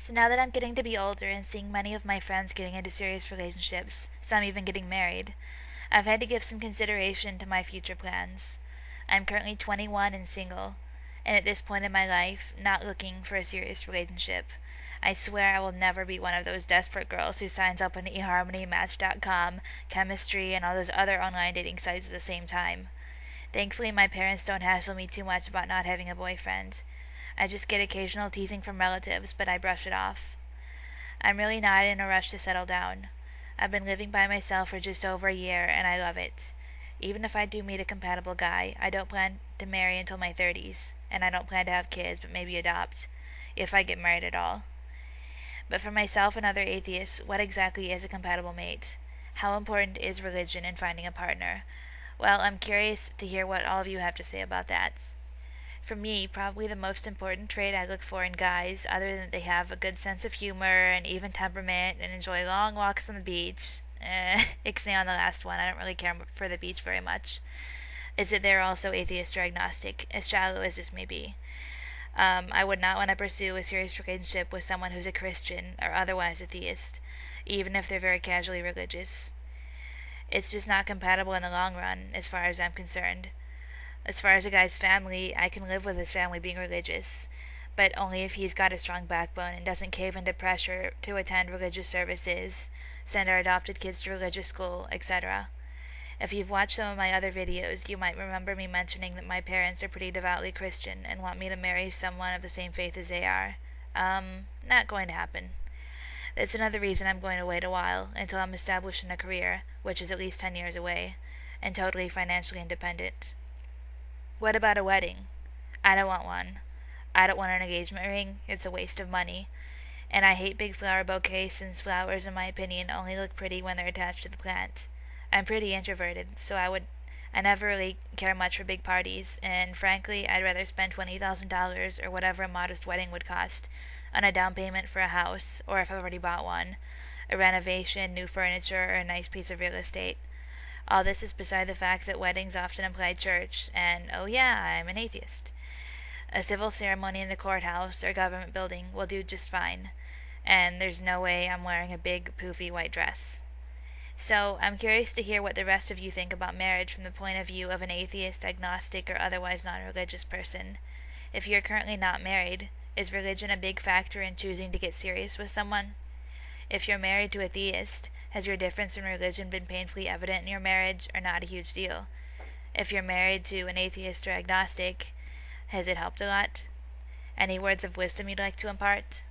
So now that I'm getting to be older and seeing many of my friends getting into serious relationships, some even getting married, I've had to give some consideration to my future plans. I'm currently 21 and single, and at this point in my life, not looking for a serious relationship. I swear I will never be one of those desperate girls who signs up on eHarmony, Match.com, Chemistry, and all those other online dating sites at the same time. Thankfully, my parents don't hassle me too much about not having a boyfriend. I just get occasional teasing from relatives, but I brush it off. I'm really not in a rush to settle down. I've been living by myself for just over a year, and I love it. Even if I do meet a compatible guy, I don't plan to marry until my 30s, and I don't plan to have kids, but maybe adopt, if I get married at all. But for myself and other atheists, what exactly is a compatible mate? How important is religion in finding a partner? Well, I'm curious to hear what all of you have to say about that. For me, probably the most important trait I look for in guys, other than that they have a good sense of humor and even temperament and enjoy long walks on the beach, ixnay on the last one, I don't really care for the beach very much, is that they're also atheist or agnostic, as shallow as this may be. I would not want to pursue a serious relationship with someone who's a Christian or otherwise atheist, even if they're very casually religious. It's just not compatible in the long run, as far as I'm concerned. As far as a guy's family, I can live with his family being religious, but only if he's got a strong backbone and doesn't cave into pressure to attend religious services, send our adopted kids to religious school, etc. If you've watched some of my other videos, you might remember me mentioning that my parents are pretty devoutly Christian and want me to marry someone of the same faith as they are. Not going to happen. That's another reason I'm going to wait a while, until I'm established in a career, which is at least 10 years away, and totally financially independent. What about a wedding? I don't want one. I don't want an engagement ring. It's a waste of money. And I hate big flower bouquets since flowers, in my opinion, only look pretty when they're attached to the plant. I'm pretty introverted, so I never really care much for big parties, and frankly, I'd rather spend $20,000 or whatever a modest wedding would cost on a down payment for a house, or if I've already bought one, a renovation, new furniture, or a nice piece of real estate. All this is beside the fact that weddings often imply church, and oh yeah, I'm an atheist. A civil ceremony in a courthouse or government building will do just fine, and there's no way I'm wearing a big, poofy white dress. So, I'm curious to hear what the rest of you think about marriage from the point of view of an atheist, agnostic, or otherwise non-religious person. If you're currently not married, is religion a big factor in choosing to get serious with someone? If you're married to a theist, has your difference in religion been painfully evident in your marriage or not a huge deal? If you're married to an atheist or agnostic, has it helped a lot? Any words of wisdom you'd like to impart?